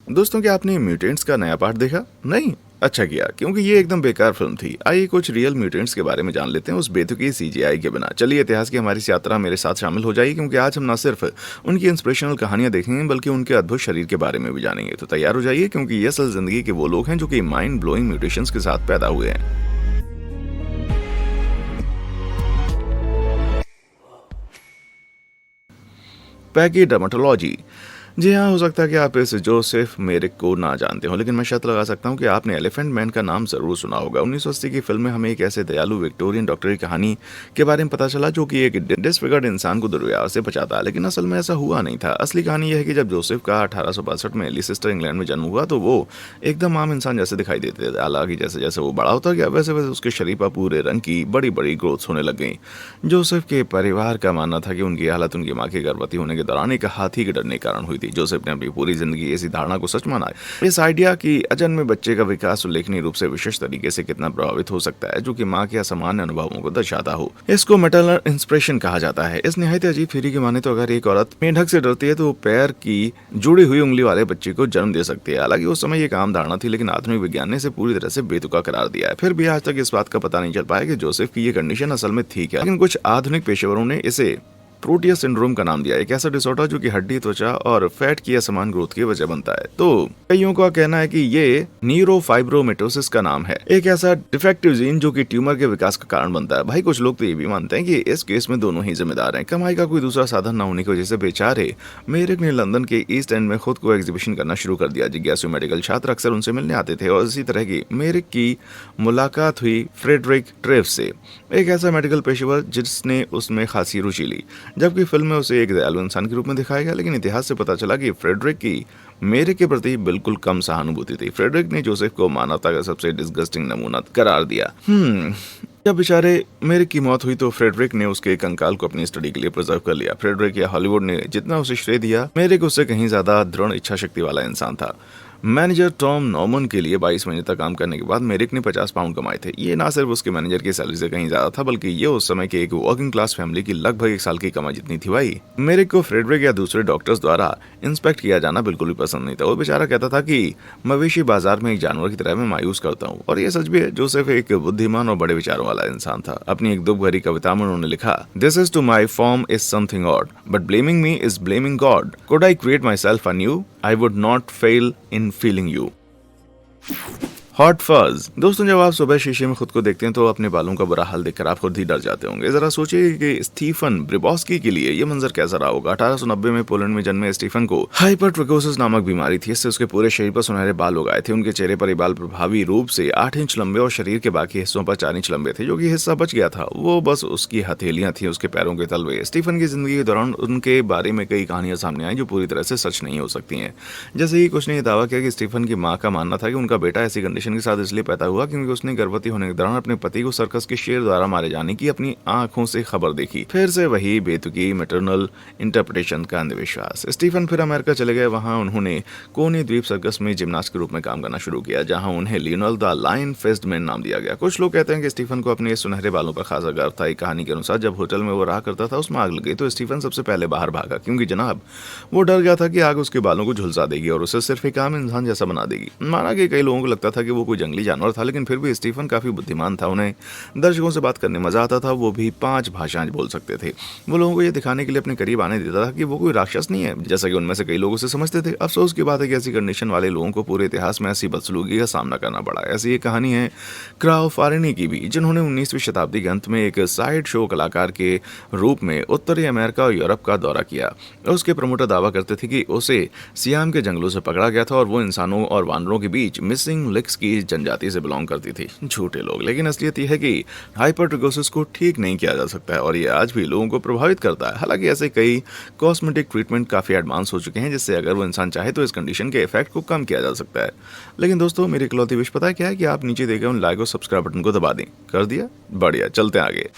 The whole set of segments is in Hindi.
दोस्तों, क्या आपने म्यूटेंट्स का नया पार्ट देखा? नहीं? अच्छा किया, क्योंकि ये एकदम बेकार फिल्म थी। आइए कुछ रियल म्यूटेंट्स के बारे में जान लेते हैं उस बेतुकी सीजीआई के बिना। चलिए इतिहास की हमारी इस यात्रा मेरे साथ शामिल हो जाइए, क्योंकि आज हम ना सिर्फ उनकी इंस्पिरेशनल कहानियां देखेंगे बल्कि उनके अद्भुत शरीर के बारे में भी जानेंगे। तो तैयार हो जाइए, क्योंकि ये असल जिंदगी के वो लोग हैं जो कि माइंड ब्लोइंग म्यूटेशंस के साथ पैदा हुए हैं। पैकीडर्मेटोलॉजी। जी हाँ, हो सकता है कि आप इस जोसेफ मेरिक को ना जानते हो, लेकिन मैं शर्त लगा सकता हूँ कि आपने एलिफेंट मैन का नाम जरूर सुना होगा। 1980 की फिल्म में हमें एक ऐसे दयालु विक्टोरियन डॉक्टर की कहानी के बारे में पता चला जो कि एक डिसफिगर्ड इंसान को दुर्व्यवहार से बचाता है, लेकिन असल में ऐसा हुआ नहीं था। असली कहानी यह है कि जब जोसेफ का 1862 में लिसेस्टर इंग्लैंड में जन्म हुआ तो वो एकदम आम इंसान जैसे दिखाई देते थे। हालांकि जैसे जैसे वो बड़ा होता गया वैसे वैसे उसके शरीर पर पूरे रंग की बड़ी बड़ी ग्रोथ्स होने लग गई। जोसेफ के परिवार का मानना था कि उनकी हालत उनकी माँ के गर्भवती होने के दौरान एक हाथी के डरने के कारण हुई थी। जोसेफ ने अपनी पूरी जिंदगी इसी धारणा को सच माना है। इस आइडिया कि अजन्मे बच्चे का विकास उल्लेखनीय रूप से विशेष तरीके से कितना प्रभावित हो सकता है, जो कि माँ के असामान्य अनुभवों को दर्शाता हो। इसको मैटरनल इंस्पिरेशन कहा जाता है। इस निहायत अजीब थ्योरी की माने तो अगर एक औरत मेंढक से डरती है तो वो पैर की जुड़ी हुई उंगली वाले बच्चे को जन्म दे सकती है। हालांकि उस समय एक आम धारणा थी, लेकिन आधुनिक विज्ञान ने इसे पूरी तरह से बेतुका करार दिया है। फिर भी आज तक इस बात का पता नहीं चल पाया कि जोसेफ की ये कंडीशन असल में थी क्या, लेकिन कुछ आधुनिक पेशेवरों ने इसे प्रोटियस सिंड्रोम का नाम दिया। एक ऐसा डिसऑर्डर जो कि हड्डी, त्वचा और फैट की असमान ग्रोथ की वजह बनता है। तो कईयों का कहना है कि ये न्यूरोफाइब्रोमेटोसिस का नाम है, एक ऐसा डिफेक्टिव जीन जो कि ट्यूमर के विकास का कारण बनता है। भाई कुछ लोग तो ये भी मानते हैं कि इस केस में दोनों ही जिम्मेदार हैं। कमाई का कोई दूसरा साधन न होने की वजह से बेचारे मेरिक ने लंदन के ईस्ट एंड में खुद को एग्जीबिशन करना शुरू कर दिया। जिज्ञासु मेडिकल छात्र अक्सर उनसे मिलने आते थे और इसी तरह की मेरिक की मुलाकात हुई फ्रेडरिक ट्रेव्स से, एक ऐसा मेडिकल पेशेवर जिसने उसमें खासी रुचि ली। जबकि फिल्म में उसे एक दयालु इंसान के रूप में दिखाया गया, लेकिन इतिहास से पता चला कि फ्रेडरिक की मेरिक के प्रति बिल्कुल कम सहानुभूति थी। फ्रेडरिक ने जोसेफ को मानवता का सबसे डिस्गस्टिंग नमूना करार दिया। जब बेचारे मेरिक की मौत हुई तो फ्रेडरिक ने उसके कंकाल को अपनी स्टडी के लिए प्रिजर्व कर लिया। फ्रेडरिक या हॉलीवुड ने जितना उसे श्रेय दिया, मेरिक उससे कहीं ज्यादा दृढ़ इच्छा शक्ति वाला इंसान था। मैनेजर टॉम नॉर्मन के लिए 22 महीने तक काम करने के बाद मेरिक ने 50 पाउंड कमाए थे। ये ना सिर्फ उसके मैनेजर की सैलरी से कहीं ज्यादा था, बल्कि ये उस समय के एक वर्किंग क्लास फैमिली की लगभग एक साल की कमाई जितनी थी। भाई मेरिक को फ्रेडरिक या दूसरे डॉक्टर्स द्वारा इंस्पेक्ट किया जाना बिल्कुल भी पसंद नहीं था। वो बेचारा कहता था कि मवेशी बाजार में एक जानवर की तरह मैं मायूस करता हूँ। और ये सच भी है। जोसेफ एक बुद्धिमान और बड़े विचारों वाला इंसान था। अपनी एक दुख भरी कविता में उन्होंने लिखा, this is to my form is something odd, but blaming me is blaming God. Could I create myself anew, I would not fail in feeling you. हॉट फर्ज। दोस्तों, जब आप सुबह शीशे में खुद को देखते हैं तो अपने बालों का बुरा हाल देखकर आप खुद ही डर जाते होंगे। जरा सोचिए कि स्टीफन ब्रिबॉस्की के लिए ये मंजर कैसा रहा होगा। 1890 में पोलैंड में जन्मे स्टीफन को हाइपरट्रिकोसिस नामक बीमारी थी। इससे उसके पूरे शरीर पर सुनहरे बाल हो गए थे। उनके चेहरे पर ये बाल प्रभावी रूप से 8 इंच लंबे और शरीर के बाकी हिस्सों पर 4 इंच लंबे थे। जो कि हिस्सा बच गया था वो बस उसकी हथेलियां थी, उसके पैरों के तलवे। स्टीफन की जिंदगी के दौरान उनके बारे में कई कहानियां सामने आई जो पूरी तरह से सच नहीं हो सकती हैं। जैसे ही कुछ ने दावा किया कि स्टीफन की माँ का मानना था कि उनका बेटा ऐसी कंडीशन के साथ इसलिए पैदा हुआ क्योंकि उसने गर्भवती होने के दौरान अपने पति को सर्कस के शेर द्वारा मारे जाने की अपनी आंखों से खबर देखी। फिर से वही बेतुकी मैटरनल इंटरप्रिटेशन का अंधविश्वास। स्टीफन फिर अमेरिका चले गए। वहां उन्होंने कोनी द्वीप सर्कस में जिम्नास्ट के रूप में काम करना शुरू किया, जहां उन्हें Lionel the Lion Faced Man नाम दिया गया। कुछ लोग कहते हैं कि स्टीफन को अपने सुनहरे बालों पर खासा गर्व था। एक कहानी के अनुसार जब होटल में वो रहा करता था उसमें आग लग गई तो स्टीफन सबसे पहले बाहर भागा, क्योंकि जनाब वो डर गया था कि आग उसके बालों को झुलसा देगी और उसे सिर्फ एक आम इंसान जैसा बना देगी। माना कि कई लोगों को लगता था कि वो कोई जंगली जानवर था, लेकिन फिर भी स्टीफन काफी बुद्धिमान था। उन्हें दर्शकों से बात करने मजा आता था। वो भी 5 भाषाएं बोल सकते थे। वो लोगों को यह दिखाने के लिए अपने करीब आने देता था कि वो कोई राक्षस नहीं है, जैसा कि उनमें से कई लोगों से समझते थे। अफसोस की बात है कि ऐसी कंडीशन वाले लोगों को पूरे इतिहास में ऐसी बदसलूकी का सामना करना पड़ा। ऐसी एक कहानी है क्राउ फारेनी की भी, जिन्होंने 19वीं शताब्दी के अंत में एक साइड शो कलाकार के रूप में उत्तरी अमेरिका और यूरोप का दौरा किया। उसके प्रमोटर दावा करते थे कि उसे सियाम के जंगलों से पकड़ा गया था और वो इंसानों और वानरों के बीच मिसिंग लिक्स की जनजाति से बिलोंग करती थी। झूठे लोग। लेकिन असलियत यह है कि हाइपरट्रिकोसिस को ठीक नहीं किया जा सकता है और ये आज भी लोगों को प्रभावित करता है। हालांकि ऐसे कई कॉस्मेटिक ट्रीटमेंट काफी एडवांस हो चुके हैं, जिससे अगर वो इंसान चाहे तो इस कंडीशन के इफेक्ट को कम किया जा सकता है। लेकिन दोस्तों, मेरी इकलौती विश पता है क्या है कि आप नीचे देखे उन लाइक और सब्सक्राइब बटन को दबा दें। कर दिया? बढ़िया, चलते हैं आगे।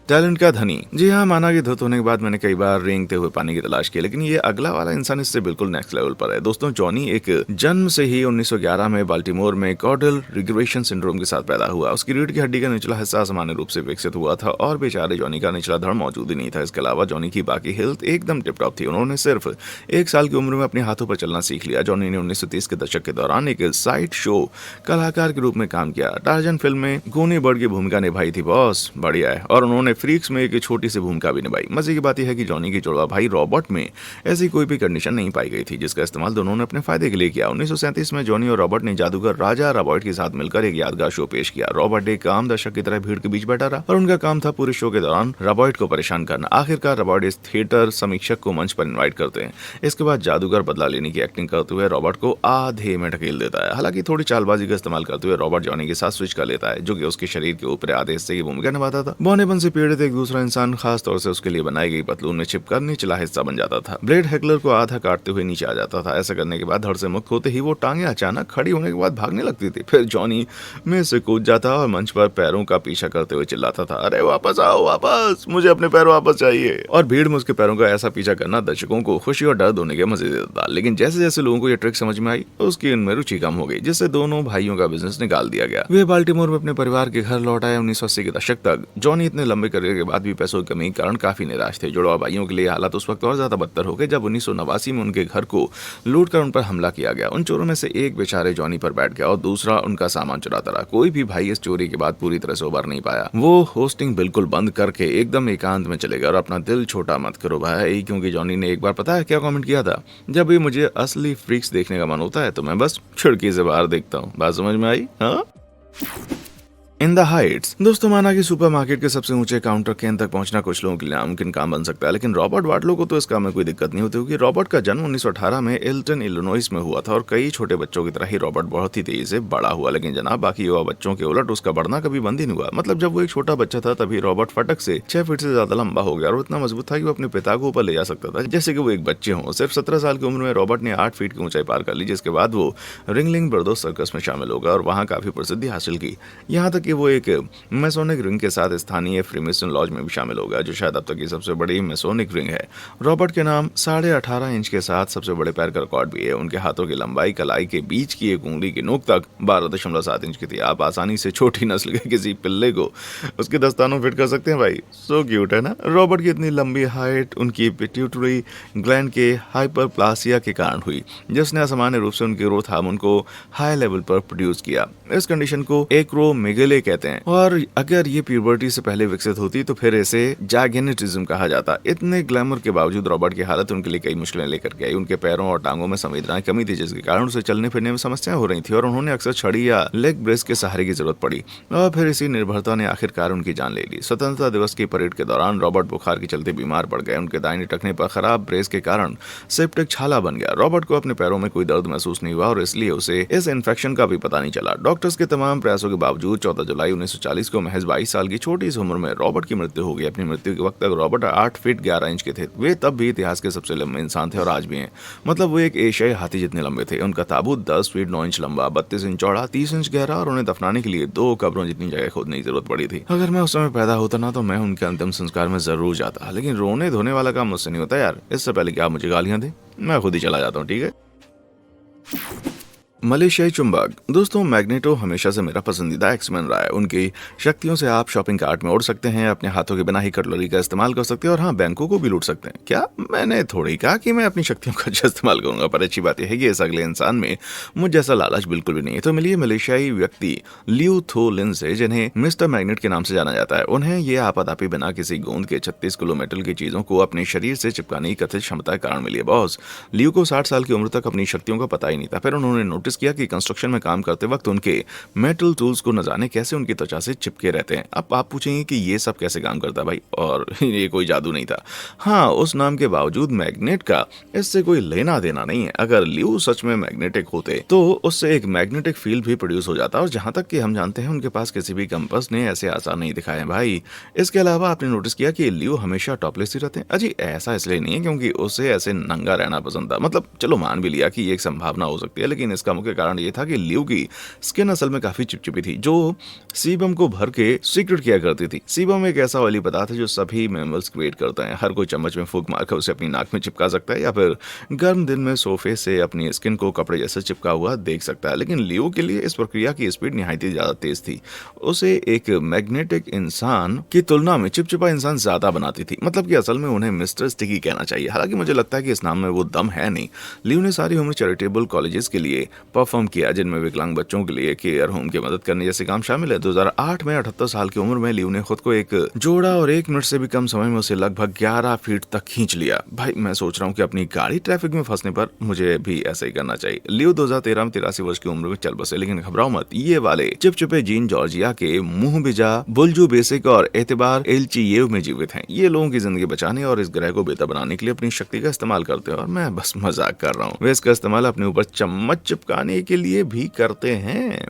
टैलेंट का धनी। जी हाँ, माना कि धुत होने के बाद मैंने कई बार रेंगते हुए पानी की तलाश की, लेकिन ये अगला वाला इंसान इससे बिल्कुल नेक्स्ट लेवल पर है। दोस्तों, जॉनी एक जन्म से ही 1911 में बाल्टीमोर में कॉर्डल रिग्रेशन सिंड्रोम के साथ पैदा हुआ। उसकी रीढ़ की हड्डी का निचला हिस्सा सामान्य रूप से विकसित हुआ था और बेचारे जॉनी का निचला धड़ मौजूद ही नहीं था। इसके अलावा जॉनी की बाकी हेल्थ एकदम टिप टॉप थी। उन्होंने सिर्फ 1 साल की उम्र में अपने हाथों पर चलना सीख लिया। जॉनी ने 1930 के दशक के दौरान एक साइड शो कलाकार के रूप में काम किया। टार्जन फिल्म में गोनी बर्ड की भूमिका निभाई थी। बॉस बढ़िया है। और उन्होंने फ्रीक्स में एक छोटी सी भूमिका भी निभाई। मजे की बात यह है कि जॉनी की जुड़वा भाई रॉबर्ट में ऐसी कोई भी कंडीशन नहीं पाई गई थी जिसका इस्तेमाल दोनों ने अपने फायदे के लिए किया। 1937 में जॉनी और रॉबर्ट ने जादूगर राजा रॉबर्ट के साथ मिलकर एक यादगार शो पेश किया। रॉबर्ट एक आम दर्शक की तरह भीड़ के बीच बैठा रहा और उनका काम था पूरे शो के दौरान रॉबर्ट को परेशान करना। आखिरकार रॉबर्ट इस थिएटर समीक्षक को मंच पर इनवाइट करते हैं। इसके बाद जादूगर बदला लेने की एक्टिंग करते हुए रॉबर्ट को आधे में ढकेल देता है। हालांकि थोड़ी चालबाजी का इस्तेमाल करते हुए रॉबर्ट जॉनी के साथ स्विच कर लेता है, जो कि उसके शरीर के ऊपर आधे हिस्से की भूमिका निभाता था। बौनेपन से पीड़ित एक दूसरा इंसान खास तौर से उसके लिए बनाई गई पतलून में छिपकर निचला हिस्सा बन जाता था। ब्लेड हेकलर को आधा काटते हुए नीचे आ जाता था। ऐसा करने के बाद धड़ से मुक्त होते ही वो टांगे अचानक खड़ी होने के बाद भागने लगती थी। फिर जॉनी में से कूद जाता और मंच पर पैरों का पीछा करते हुए चिल्लाता था, अरे वापस आओ, वापस, मुझे अपने पैर वापस चाहिए। और भीड़ में उसके पैरों का ऐसा पीछा करना दर्शकों को खुशी और डर दोनों के मजे देता था। लेकिन जैसे जैसे लोगों को यह ट्रिक समझ में आई, उसकी इनमें रुचि कम हो गई, जिससे दोनों भाइयों का बिजनेस निकाल दिया गया। वे बाल्टीमोर में अपने परिवार के घर लौट आए। 1980 के दशक तक जॉनी इतने लंबे करियर के बाद भी पैसों की कमी के कारण काफी निराश थे। जुड़वा भाइयों के लिए हालात उस वक्त और ज्यादा बदतर हो गए जब 1989 में उनके घर को लूटकर उन पर हमला किया गया। उन चोरों में से एक बेचारे जॉनी पर बैठ गया और दूसरा उनका सामान चुराता रहा। कोई भी भाई इस चोरी के बाद पूरी तरह से उबर नहीं पाया। वो होस्टिंग बिल्कुल बंद करके एकदम एकांत में चले गए। और अपना दिल छोटा मत करो भाई, क्योंकि जॉनी ने एक बार पता है क्या कमेंट किया था, जब भी मुझे असली फ्रीक्स देखने का मन होता है तो मैं बस खिड़की से बाहर देखता हूँ। बात समझ में आई? हाँ। In the Heights. दोस्तों, माना कि सुपरमार्केट के सबसे ऊंचे काउंटर केंद्र तक पहुंचना कुछ लोगों के लिए नामुमकिन काम बन सकता है, लेकिन रॉबर्ट वाडलो को तो इस काम में कोई दिक्कत नहीं होती, क्योंकि रॉबर्ट का जन्म 1918 में इल्टन इलिनॉइस में हुआ था और कई छोटे बच्चों की तरह ही रॉबर्ट बहुत ही तेजी से बड़ा हुआ। लेकिन जनाब, बाकी युवा बच्चों के उलट उसका बढ़ना कभी बंद ही नहीं हुआ। मतलब जब वो एक छोटा बच्चा था तभी रॉबर्ट फटक से 6 फीट से ज्यादा लंबा हो गया और इतना मजबूत था कि वो अपने पिता को ऊपर ले जा सकता था जैसे कि वो एक बच्चे हों। सिर्फ 17 साल की उम्र में रॉबर्ट ने 8 फीट की ऊंचाई पार कर ली, जिसके बाद वो रिंगलिंग ब्रदर्स सर्कस में शामिल हो गया और वहां काफी प्रसिद्धि हासिल की। यहाँ तक कि वो एक मैसोनिक रिंग के साथ स्थानीय फ्रीमेसन लॉज में भी शामिल हो गया, जो शायद अब तक की सबसे बड़ी मैसोनिक रिंग है। रॉबर्ट के नाम 18.5 इंच के साथ सबसे बड़े पैर का रिकॉर्ड भी है। उनके हाथों की लंबाई कलाई के बीच की एक उंगली की नोक तक 12.7 इंच की थी। आप आसानी से छोटी नस्ल के किसी पिल्ले को उसके दस्तानों फिट कर सकते हैं भाई। सो क्यूट है ना। रॉबर्ट की इतनी लंबी हाइट उनकी पिट्यूटरी ग्लैंड के हाइपरप्लासिया के कारण हुई, जिसने असामान्य रूप से उनके ग्रोथ हार्मोन को हाई लेवल पर प्रोड्यूस किया। इस कंडीशन को एक्रोमेगले कहते हैं और अगर ये प्यूबर्टी से पहले विकसित होती तो फिर इसे जागेनेटिज्म कहा जाता। इतने ग्लैमर के बावजूद रॉबर्ट की हालत उनके लिए कई मुश्किलें लेकर के आई। उनके पैरों और टांगों में संवेदनाएं कमी थी, जिसके कारण उसे चलने फिरने में समस्याएं हो रही थी और उन्होंने अक्सर छड़ी या लेग ब्रेस के सहारे की जरूरत पड़ी। और फिर इसी निर्भरता ने आखिरकार उनकी जान ले ली। स्वतंत्रता दिवस की परेड के दौरान रॉबर्ट बुखार के चलते बीमार पड़ गए। उनके दाहिने टखने पर खराब ब्रेस के कारण सेप्टिक छाला बन गया। रॉबर्ट को अपने पैरों में कोई दर्द महसूस नहीं हुआ और इसलिए उसे इस इन्फेक्शन का भी पता नहीं चला। डॉक्टर्स के तमाम प्रयासों के बावजूद 14 जुलाई 1940 को महज 22 साल की छोटी सी उम्र में रॉबर्ट की मृत्यु हो गई। अपनी मृत्यु के वक्त तक रॉबर्ट 8 फीट 11 इंच के थे। वे तब भी इतिहास के सबसे लंबे इंसान थे और आज भी हैं। मतलब वो एक एशियाई हाथी जितने लंबे थे। उनका ताबूत 10 फीट 9 इंच लंबा, 32 इंच चौड़ा, 30 इंच गहरा और उन्हें दफनाने के लिए 2 कब्रों जितनी जगह खोदने की जरूरत पड़ी थी। अगर मैं उस समय पैदा होता ना तो मैं उनके अंतिम संस्कार में जरूर जाता, लेकिन रोने धोने वाला काम मुझसे नहीं होता यार। इससे पहले कि आप मुझे गालियां दें, मैं खुद ही चला जाता हूँ, ठीक है। मलेशियाई चुंबक। दोस्तों, मैग्नेटो हमेशा से मेरा पसंदीदा एक्समैन रहा है। उनकी शक्तियों से आप शॉपिंग कार्ट में उड़ सकते हैं, अपने हाथों के बिना ही कटलरी का इस्तेमाल कर सकते हैं और हाँ, बैंकों को भी लूट सकते हैं। क्या मैंने थोड़ी कहा कि मैं अपनी शक्तियों का अच्छा इस्तेमाल करूंगा, पर अच्छी बात यह है कि इस अगले इंसान में मुझ जैसा लालच बिल्कुल भी नहीं है। तो मिलिए मलेशियाई व्यक्ति लियू थो लिन से, जिन्हें मिस्टर मैग्नेट के नाम से जाना जाता है। उन्हें ये आपाधापी बिना किसी गोंद के 36 किलो मेटल की चीजों को अपने शरीर से चिपकाने की कथित क्षमता के कारण मिली है। बॉस, लियू को 60 साल की उम्र तक अपनी शक्तियों का पता ही नहीं था। फिर उन्होंने नोटिस किया कि कंस्ट्रक्शन में काम करते वक्त उनके मेटल टूल्स को न जाने कैसे उनकी त्वचा से चिपके रहते हैं। अब आप पूछेंगे कि ये सब कैसे काम करता है भाई, और ये कोई जादू नहीं था। हाँ, उस नाम के बावजूद मैग्नेट का इससे कोई लेना देना नहीं है। अगर लियू सच में मैग्नेटिक होते तो उससे एक मैग्नेटिक फील्ड भी प्रोड्यूस हो जाता, और जहां तक कि हम जानते हैं उनके पास किसी भी कंपास ने ऐसे आसार नहीं दिखाए हैं भाई। इसके अलावा आपने नोटिस किया कि लियू हमेशा टॉपलेस ही रहते हैं। अजी, ऐसा इसलिए नहीं है क्योंकि उसे ऐसे नंगा रहना पसंद था। मतलब चलो मान भी लिया कि ये एक संभावना हो सकती है, लेकिन इसका मुख्य कारण ये था कि लियो की स्किन असल में काफी चिपचिपी थी, जो सीबम को भर के सीक्रेट किया करती थी। सीबम एक ऐसा ऑयली पदार्थ है जो सभी मैमल्स क्रिएट करते हैं। हर कोई चम्मच में फूंक मारकर उसे अपनी नाक में चिपका सकता है या फिर गर्म दिन में सोफे से अपनी स्किन को कपड़े जैसे चिपका हुआ देख सकता है। लेकिन लियो के लिए इस प्रक्रिया की स्पीड निहायत ही ज्यादा तेज थी। उसे एक मैग्नेटिक इंसान की तुलना में चिपचिपा इंसान ज्यादा बनाती थी। मतलब कि असल में उन्हें मिस्टर स्टिकी कहना चाहिए। हालांकि मुझे लगता है कि इस नाम में वो दम है नहीं। लियो ने सारी उम्र चैरिटेबल कॉलेजेस के लिए परफॉर्म किया, जिनमें विकलांग बच्चों के लिए केयर होम की मदद करने जैसे काम शामिल है। 2008 में 78 साल की उम्र में लियो ने खुद को एक जोड़ा और 1 मिनट से भी कम समय में उसे लगभग 11 फीट तक खींच लिया। भाई मैं सोच रहा हूँ कि अपनी गाड़ी ट्रैफिक में फंसने पर मुझे भी ऐसा ही करना चाहिए। लियो 2013 में 83 वर्ष की उम्र में चल बसे। लेकिन घबराओ मत, ये वाले चिपचिपे जीन जॉर्जिया के मुंह बिजा बुलजू बेसिक और एतबार एल्चियेव में जीवित हैं। ये लोगों की जिंदगी बचाने और इस ग्रह को बेहतर बनाने के लिए अपनी शक्ति का इस्तेमाल करते हैं, और मैं बस मजाक कर रहा हूँ। वे इसका इस्तेमाल अपने ऊपर चम्मच चिपकाने के लिए भी करते हैं।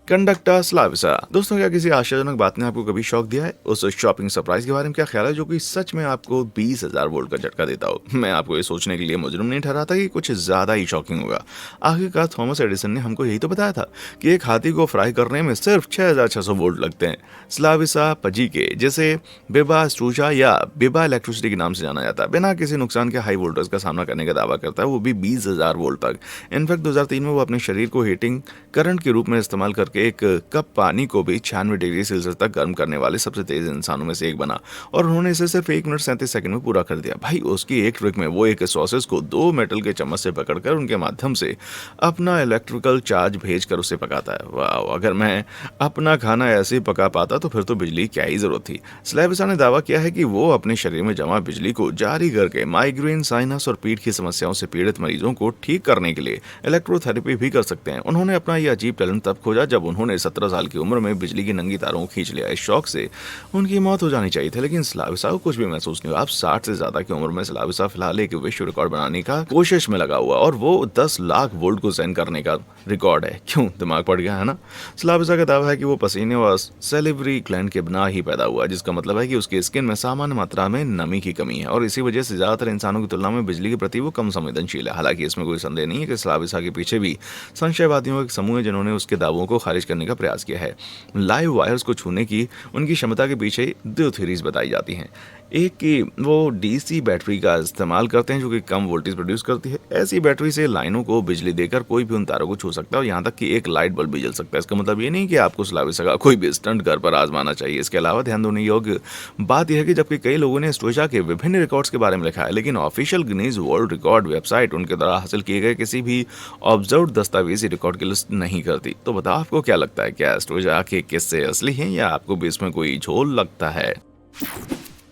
कंडक्टर स्लाविसा। दोस्तों, क्या किसी आश्चर्यजनक बात ने आपको कभी शॉक दिया है? उस शॉपिंग सरप्राइज के बारे में क्या ख्याल है जो कि सच में आपको 20,000 वोल्ट का झटका देता हो? मैं आपको ये सोचने के लिए मुजरिम नहीं ठहराता कि कुछ ज्यादा ही शॉकिंग होगा। आखिरकार थॉमस एडिसन ने हमको यही तो बताया था कि एक हाथी को फ्राई करने में सिर्फ 6,600 वोल्ट लगते हैं। स्लाविसा पजीके, जिसे बिबा स्ट्रूजा या बिबा इलेक्ट्रिसिटी के नाम से जाना जाता है, बिना किसी नुकसान के हाई वोल्टेज का सामना करने का दावा करता है, वो भी 20,000 वोल्ट तक। इनफैक्ट 2003 में वो अपने शरीर को हीटिंग करंट के रूप में इस्तेमाल करके एक कप पानी को भी 96 डिग्री सेल्सियस तक गर्म करने वाले सबसे तेज इंसानों में से एक बना, और उन्होंने इसे सिर्फ 1 मिनट 37 सेकंड में पूरा कर दिया। भाई उसकी एक ट्रिक में वो एक सॉसेज को 2 मेटल के चम्मच से पकड़कर उनके माध्यम से अपना इलेक्ट्रिकल चार्ज भेजकर उसे पकाता है। वाह, अगर मैं अपना खाना ऐसे ही पका पाता तो फिर तो बिजली क्या ही जरूरत थी। स्लेविसा ने दावा किया है कि वो अपने शरीर में जमा बिजली को जारी करके माइग्रेन, साइनस और पीठ की समस्याओं से पीड़ित मरीजों को ठीक करने के लिए इलेक्ट्रोथेरेपी भी कर सकते हैं। उन्होंने अपना यह अजीब टैलेंट तब खोजा जब उन्होंने 17 साल की उम्र में बिजली की नंगी तारों को खींच लिया। इस शौक से उनकी मौत हो जानी चाहिए थी, लेकिन स्लाविसा को कुछ भी महसूस नहीं हुआ। आप 60 से ज्यादा की उम्र में स्लाविसा फिलहाल एक विश्व रिकॉर्ड बनाने का कोशिश में लगा हुआ, और वो 10 लाख वोल्ट को सहन करने का रिकॉर्ड है। क्यों, दिमाग पड़ गया है ना? स्लाविसा का दावा है कि वो पसीने और सेलिवरी ग्लैंड के बिना ही पैदा हुआ, जिसका मतलब है कि उसकी स्किन में सामान्य मात्रा में नमी की कमी है, और इसी वजह से ज्यादातर इंसानों की तुलना में बिजली के प्रति वो कम संवेदनशील है। हालांकि इसमें कोई संदेह नहीं है कि स्लाविसा के पीछे भी संशयवादियों का एक समूह है जिन्होंने उसके दावों को खारिज करने का प्रयास किया है। लाइव वायर्स को छूने की उनकी क्षमता के पीछे 2 थ्योरीज बताई जाती हैं। एक कि वो डीसी बैटरी का इस्तेमाल करते हैं जो कि कम वोल्टेज प्रोड्यूस करती है। ऐसी बैटरी से लाइनों को बिजली देकर कोई भी उन तारों को छू सकता है, और यहाँ तक कि एक लाइट बल्ब भी जल सकता है। इसका मतलब ये नहीं कि आपको स्लाविसा का कोई भी स्टंट घर पर आजमाना चाहिए। इसके अलावा ध्यान देने योग्य बात यह है कि जबकि कई लोगों ने स्टोजा के विभिन्न रिकॉर्ड्स के बारे में लिखा है, लेकिन official Guinness world record website उनके द्वारा हासिल किए गए किसी भी ऑब्जर्व दस्तावेजी रिकॉर्ड की लिस्ट नहीं करती। तो बताओ, आपको क्या लगता है? क्या स्टोजा के किस्से असली हैं या आपको भी इसमें कोई झोल लगता है?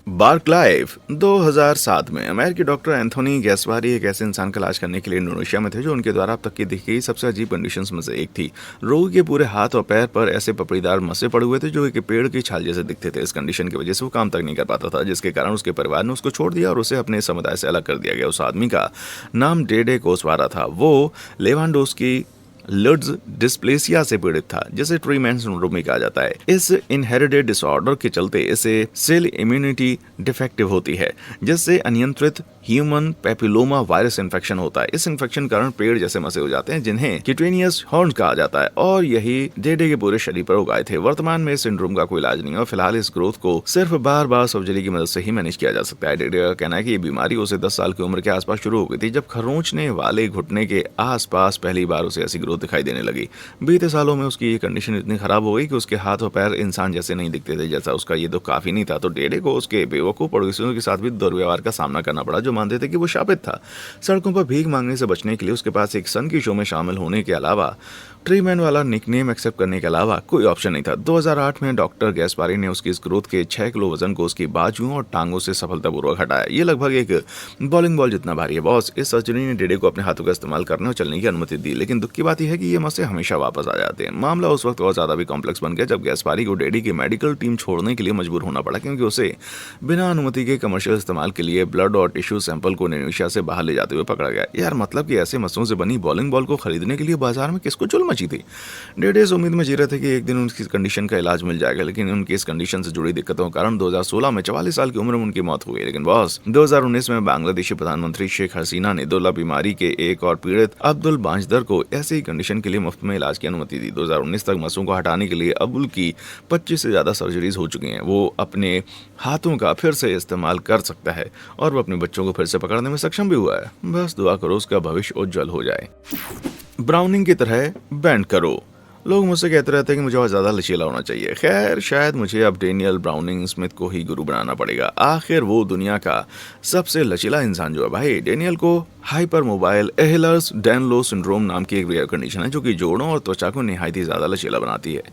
बार्कलाइव। 2007 में अमेरिकी डॉक्टर एंथोनी गैस्वारी एक ऐसे इंसान का इलाज करने के लिए इंडोनेशिया में थे जो उनके द्वारा अब तक की देखी गई सबसे अजीब कंडीशंस में से एक थी। रोगी के पूरे हाथ और पैर पर ऐसे पपड़ीदार मस्से पड़े हुए थे जो एक पेड़ की छाल जैसे दिखते थे। इस कंडीशन की वजह से वो काम तक नहीं कर पाता था, जिसके कारण उसके परिवार ने उसको छोड़ दिया और उसे अपने समुदाय से अलग कर दिया गया। उस आदमी का नाम डेडे कोसवारा था। वो लेवांडोस्की लुड्स डिस्प्लेसिया से पीड़ित था, जिसे ट्रीमैन सिंड्रोम भी कहा जाता है। इस इनहेरिटेड डिसऑर्डर के चलते इसे सेल इम्यूनिटी डिफेक्टिव होती है, जिससे अनियंत्रित ह्यूमन पेपिलोमा वायरस इन्फेक्शन होता है। इस इन्फेक्शन कारण पेड़ जैसे मसे हो जाते हैं जिन्हें क्यूटेनियस हॉर्न कहा जाता है, और यही डेडे के पूरे शरीर पर उगाए थे। वर्तमान में इस सिंड्रोम का कोई इलाज नहीं है और फिलहाल इस ग्रोथ को सिर्फ बार बार सर्जरी की मदद से ही मैनेज किया जा सकता है। डेडे का कहना है कि ये बीमारी उसे 10 साल की उम्र के आसपास शुरू हो गई थी, जब खरोंचने वाले घुटने के आसपास पहली बार उसे ऐसी ग्रोथ दिखाई देने लगी। बीते सालों में उसकी ये कंडीशन इतनी खराब हो गई कि उसके हाथ और पैर इंसान जैसे नहीं दिखते थे। जैसा उसका ये तो काफी नहीं था, तो डेडे को उसके बेवकूफ पड़ोसियों के साथ भी दुर्व्यवहार का सामना करना पड़ा, जो मानते थे कि वो शापित था। सड़कों पर भीख मांगने से बचने के लिए उसके पास एक सन की शो में शामिल होने के अलावा, ट्रीमैन वाला निकनेम एक्सेप्ट करने के अलावा कोई ऑप्शन नहीं था। 2008 में डॉक्टर गैस्पारी ने उसकी इस ग्रोथ के 6 किलो वजन को उसकी बाजुओं और टांगों से सफलतापूर्वक हटाया। ये लगभग एक बॉलिंग बॉल जितना भारी है। बॉस, इस सर्जरी ने डेडे को अपने हाथों का इस्तेमाल करने और चलने की अनुमति दी, लेकिन दुख की बात यह है कि ये मस्से हमेशा वापस आ जाते हैं। मामला उस वक्त और ज्यादा भी कॉम्प्लेक्स बन गया जब गैस्पारी को डेडी की मेडिकल टीम छोड़ने के लिए मजबूर होना पड़ा, क्योंकि उसे बिना अनुमति के कमर्शियल इस्तेमाल के लिए ब्लड और टिश्यू सैंपल को इंडोनेशिया से बाहर ले जाते हुए पकड़ा गया। यार, मतलब कि ऐसे मस्सों से बनी बॉलिंग बॉल को खरीदने के लिए बाजार में किसको चुल मची थी। डेढ़ इस उम्मीद में जी रहे थे कि एक दिन उनकी कंडीशन का इलाज मिल जाएगा, लेकिन उनकी इस कंडीशन से जुड़ी दिक्कतों के कारण 2016 में 44 साल की उम्र में उनकी मौत हो गई। लेकिन बॉस, 2019 में बांग्लादेशी प्रधानमंत्री शेख हसीना ने दुर्लभ बीमारी के एक और पीड़ित अब्दुल बांजदर को ऐसी कंडीशन के लिए मुफ्त में इलाज की अनुमति दी। 2019 तक मसूं को हटाने के लिए अब्दुल की 25 से ज्यादा सर्जरीज हो चुकी हैं। वो अपने हाथों का फिर से इस्तेमाल कर सकता है और वो अपने बच्चों को फिर से पकड़ने में सक्षम भी हुआ है। बस दुआ करो उसका भविष्य उज्जवल हो जाए। ब्राउनिंग की तरह बैंड करो। लोग मुझसे कहते रहते हैं कि मुझे और ज़्यादा लचीला होना चाहिए। खैर, शायद मुझे अब डेनियल ब्राउनिंग स्मिथ को ही गुरु बनाना पड़ेगा। आखिर वो दुनिया का सबसे लचीला इंसान जो है भाई। डेनियल को हाइपर मोबाइल एहलर्स डैनलो सिंड्रोम नाम की एक रेयर कंडीशन है जो कि जोड़ों और त्वचा को निहायत ही ज़्यादा लचीला बनाती है।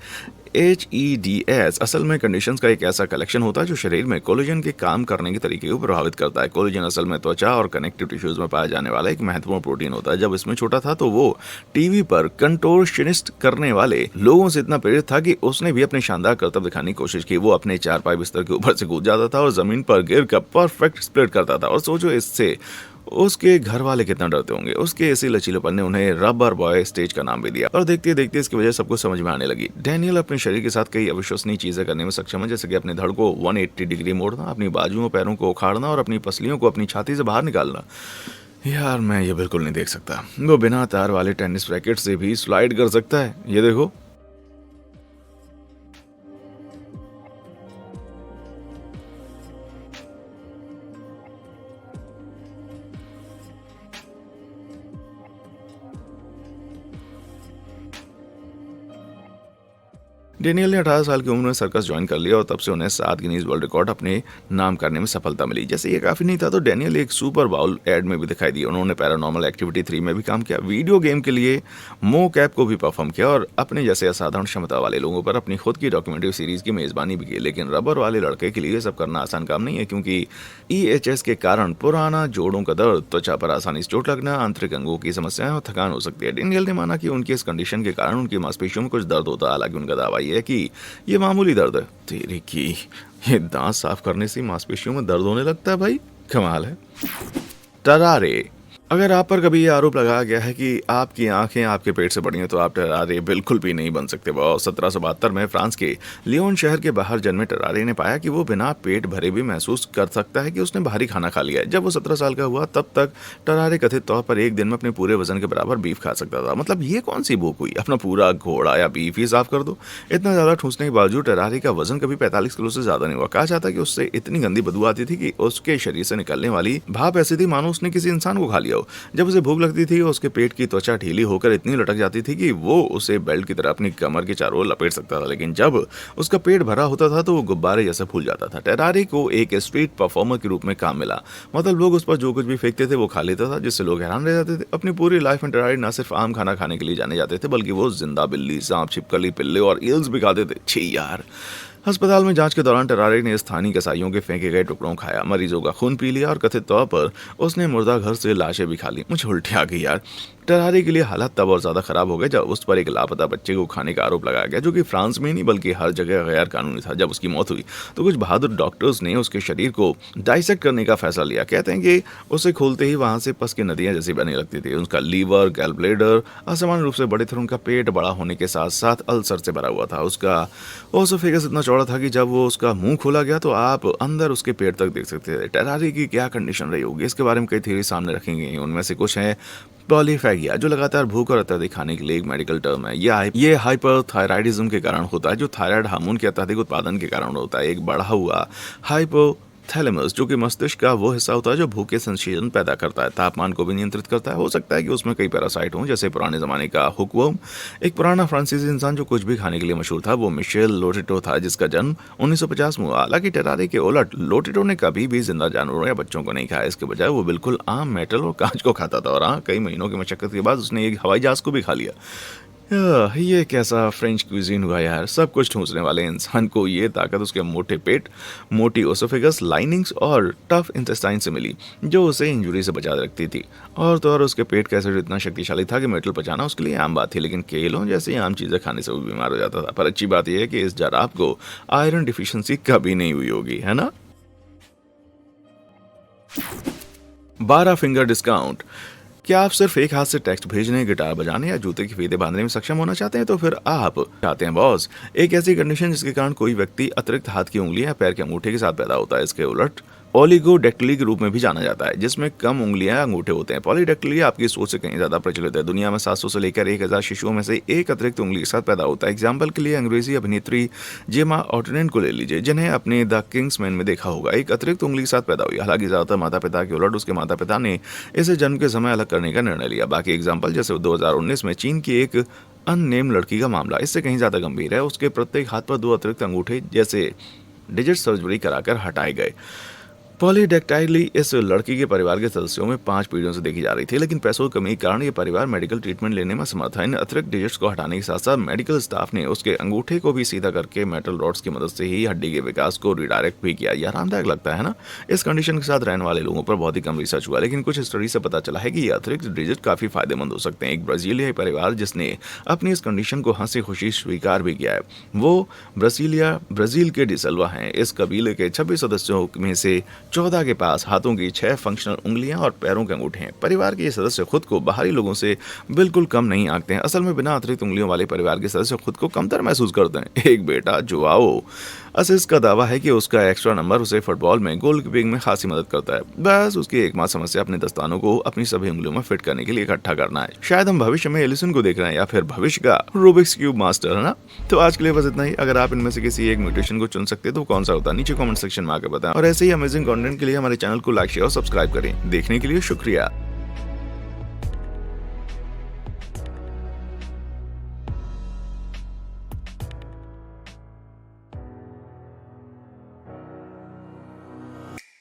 HEDS असल में कंडीशंस का एक ऐसा कलेक्शन होता है जो शरीर में कोलेजन के काम करने के तरीके को प्रभावित करता है। कोलेजन असल में त्वचा और कनेक्टिव टिश्यूज में पाया जाने वाला एक महत्वपूर्ण प्रोटीन होता है। जब इसमें छोटा था तो वो टीवी पर कंटोर्शनिस्ट करने वाले लोगों से इतना प्रेरित था कि उसने भी अपने शानदार करतब दिखाने की कोशिश की। वो अपने चारपाई बिस्तर के ऊपर से कूद जाता था और जमीन पर गिर कर परफेक्ट स्प्लिट करता था। और सोचो इससे उसके घर वाले कितना डरते होंगे। उसके इसी लचीलेपन ने उन्हें रबर बॉय स्टेज का नाम भी दिया और देखते देखते इसकी वजह सबको समझ में आने लगी। डैनियल अपने शरीर के साथ कई अविश्वसनीय चीजें करने में सक्षम है, जैसे कि अपने धड़ को 180 डिग्री मोड़ना, अपनी बाजुओं पैरों को उखाड़ना और अपनी पसलियों को अपनी छाती से बाहर निकालना। यार, मैं ये बिल्कुल नहीं देख सकता। वो बिना तार वाले टेनिस रैकेट से भी स्लाइड कर सकता है। ये देखो। डेनियल ने 18 साल की उम्र में सर्कस ज्वाइन कर लिया और तब से उन्हें 7 गिनीज वर्ल्ड रिकॉर्ड अपने नाम करने में सफलता मिली। जैसे ये काफी नहीं था तो डेनियल एक सुपर बाउल एड में भी दिखाई दिए। उन्होंने पैरानॉर्मल एक्टिविटी 3 में भी काम किया, वीडियो गेम के लिए मो कैप को भी परफॉर्म किया और अपने जैसे असाधारण क्षमता वाले लोगों पर अपनी खुद की डॉक्यूमेंट्री सीरीज की मेजबानी भी की। लेकिन रबर वाले लड़के के लिए सब करना आसान काम नहीं है, क्योंकि EHS के कारण पुराना जोड़ों का दर्द, त्वचा पर आसानी से चोट लगना, आंतरिक अंगों की समस्याएं और थकान हो सकती है। डेनियल ने माना कि उनकी इस कंडीशन के कारण उनकी मांसपेशियों में कुछ दर्द होता है। हालांकि उनका दावा है कि ये मामूली दर्द है। तेरी की, ये दांत साफ करने से मांसपेशियों में दर्द होने लगता है भाई, कमाल है। टरारे। अगर आप पर कभी ये आरोप लगाया गया है कि आपकी आंखें आपके पेट से बड़ी हैं तो आप टरारे बिल्कुल भी नहीं बन सकते। वो 1772 में फ्रांस के लियोन शहर के बाहर जन्मे टरारे ने पाया कि वो बिना पेट भरे भी महसूस कर सकता है कि उसने भारी खाना खा लिया है। जब वो 17 साल का हुआ तब तक टरारे कथित तौर पर एक दिन में अपने पूरे वजन के बराबर बीफ खा सकता था। मतलब ये कौन सी भूख हुई, अपना पूरा घोड़ा या बीफ ही साफ कर दो। इतना ज्यादा ठूसने के बावजूद टरारे का वजन कभी 45 किलो से ज्यादा नहीं हुआ। कहा जाता है कि उससे इतनी गंदी बदबू आती थी कि उसके शरीर से निकलने वाली भाप ऐसी थी मानो उसने किसी इंसान को खा लिया हो। जब उसे भूख लगती थी उसके पेट की त्वचा ढीली होकर इतनी लटक जाती थी कि वो उसे बेल्ट की तरह अपनी कमर के चारों ओर लपेट सकता था। लेकिन जब उसका पेट भरा होता था तो वो गुब्बारे जैसा फूल जाता था। टरारे को एक स्ट्रीट परफॉर्मर के रूप में काम मिला। मतलब लोग उस पर जो कुछ भी फेंकते थे वो खा लेता था, जिससे लोग हैरान रह जाते थे। अपनी पूरी लाइफ में टरारे न सिर्फ आम खाना खाने के लिए जाने जाते थे, बल्कि वो जिंदा बिल्ली, सांप, छिपकली, पिल्ले और ईल्स भी खाते थे। छी यार। अस्पताल में जांच के दौरान टरारे ने स्थानीय कसाईयों के फेंके गए टुकड़ों खाया, मरीजों का खून पी लिया और कथित तौर पर उसने मुर्दा घर से लाशें भी खा ली। मुझे उल्टी आ गई यार। टरारे के लिए हालात तब और ज्यादा खराब हो गए जब उस पर एक लापता बच्चे को खाने का आरोप लगाया गया, जो कि फ्रांस में नहीं बल्कि हर जगह गैर कानूनी था। जब उसकी मौत हुई तो कुछ बहादुर डॉक्टर्स ने उसके शरीर को डाइसेक्ट करने का फैसला लिया। कहते हैं कि उसे खोलते ही वहां से पस की नदियां जैसी बहने लगती थी। उसका लीवर, गैल ब्लेडर असामान्य रूप से बड़े थे। उनका पेट बड़ा होने के साथ साथ अल्सर से भरा हुआ था। उसका ओसोफेगस इतना चौड़ा था कि जब वो उसका मुंह खोला गया तो आप अंदर उसके पेट तक देख सकते थे। टरारे की क्या कंडीशन रही होगी, इसके बारे में कई थ्योरी सामने रखी गई। उनमें से कुछ है पॉलीफैगिया, जो लगातार भूख और अत्यधिक खाने के लिए एक मेडिकल टर्म है। ये हाइपरथायराइडिज्म के कारण होता है, जो थायराइड हार्मोन के अत्यधिक उत्पादन के कारण होता है। एक बढ़ा हुआ हाइपोथैलेमस, जो कि मस्तिष्क का वो हिस्सा होता है जो भूख के संशोधन पैदा करता है, तापमान को भी नियंत्रित करता है। हो सकता है कि उसमें कई पैरासाइट हों, जैसे पुराने जमाने का हुकवर्म। एक पुराना फ्रांसीसी इंसान जो कुछ भी खाने के लिए मशहूर था वो मिशेल लोटिटो था, जिसका जन्म 1950 में हुआ। हालांकि टरारे के उलट लोटिटो ने कभी भी जिंदा जानवरों या बच्चों को नहीं खाया। इसके बजाय वो बिल्कुल आम मेटल और कांच को खाता था। और हाँ, कई महीनों की मशक्कत के बाद उसने एक हवाई जहाज को भी खा लिया। ये कैसा फ्रेंच क्यूजीन हुआ यार। सब कुछ ठूंसने वाले इंसान को ये ताकत उसके मोटे पेट, मोटी ओसोफेगस लाइनिंग्स और टफ इंटेस्टाइन से मिली, जो उसे इंजुरी से बचा रखती थी। और तो और उसके पेट का एसिड इतना शक्तिशाली था कि मेटल पचाना उसके लिए आम बात थी। लेकिन केलों जैसी आम चीजें खाने से वो बीमार हो जाता था। पर अच्छी बात यह है कि इस जराब को आयरन डिफिशियंसी कभी नहीं हुई होगी, है ना। 12 फिंगर डिस्काउंट। क्या आप सिर्फ एक हाथ से टेक्स्ट भेजने, गिटार बजाने या जूते की फीते बांधने में सक्षम होना चाहते हैं? तो फिर आप चाहते हैं बॉस एक ऐसी कंडीशन जिसके कारण कोई व्यक्ति अतिरिक्त हाथ की उंगलियां या पैर के अंगूठे के साथ पैदा होता है। इसके उलट ओलिगोडेक्टिली के रूप में भी जाना जाता है, जिसमें कम उंगलियां या अंगूठे होते हैं। पॉलीडेक्टिली आपकी सोच से कहीं ज्यादा प्रचलित है। दुनिया में 700 से लेकर 1000 शिशुओं में से एक अतिरिक्त उंगली के साथ पैदा होता है। एग्जाम्पल के लिए अंग्रेजी अभिनेत्री जेमा ऑर्डिनेट को ले लीजिए, जिन्हें अपने द किंग्समैन में देखा होगा। एक अतिरिक्त उंगली के साथ पैदा हुई। हालांकि ज्यादातर माता पिता के उलट उसके माता पिता ने इसे जन्म के समय अलग करने का निर्णय लिया। बाकी एग्जाम्पल जैसे 2019 में चीन की एक अननेम लड़की का मामला इससे कहीं ज्यादा गंभीर है। उसके प्रत्येक हाथ पर 2 अतिरिक्त अंगूठे जैसे डिजिट सर्जरी कराकर हटाए गए। पॉलीडेक्टाइली इस लड़की के परिवार के सदस्यों में 5 पीढ़ियों से देखी जा रही थी, लेकिन पैसों की कमी के कारण ये परिवार मेडिकल ट्रीटमेंट लेने में असमर्थ था। इन अतिरिक्त डिजिट्स को हटाने के साथ साथ मेडिकल स्टाफ ने उसके अंगूठे को भी सीधा करके मेटल रॉड्स की मदद से ही हड्डी के विकास को रिडायरेक्ट भी किया। यह आरामदायक लगता है ना। इस कंडीशन के साथ रहने वाले लोगों पर बहुत ही कम रिसर्च हुआ, लेकिन कुछ स्टडी से पता चला है कि ये अतिरिक्त डिजिट काफी फायदेमंद हो सकते हैं। एक ब्राजीलियाई परिवार जिसने अपनी इस कंडीशन को हंसी खुशी स्वीकार भी किया है, वो ब्राजील के डिसल्वा हैं। इस कबीले के 26 सदस्यों में से 14 के पास हाथों की 6 फंक्शनल उंगलियां और पैरों के अंगूठे हैं। परिवार के ये सदस्य खुद को बाहरी लोगों से बिल्कुल कम नहीं आंकते हैं। असल में बिना अतिरिक्त उंगलियों वाले परिवार के सदस्य खुद को कमतर महसूस करते हैं। एक बेटा जोआओ असिस का दावा है कि उसका एक्स्ट्रा नंबर उसे फुटबॉल में गोलकीपिंग में खासी मदद करता है। बस उसकी एकमात्र समस्या अपने दस्तानों को अपनी सभी उंगलियों में फिट करने के लिए इकट्ठा करना है। शायद हम भविष्य में एलिसन को देख रहे हैं या फिर भविष्य का रूबिक्स क्यूब मास्टर, है ना। तो आज के लिए बस इतना ही। अगर आप इनमें से किसी एक म्यूटेशन को चुन सकते तो कौन सा होता, नीचे कमेंट सेक्शन में आकर बताएं। और ऐसे ही अमेजिंग कंटेंट के लिए हमारे चैनल को लाइक शेयर और सब्सक्राइब करें। देखने के लिए शुक्रिया।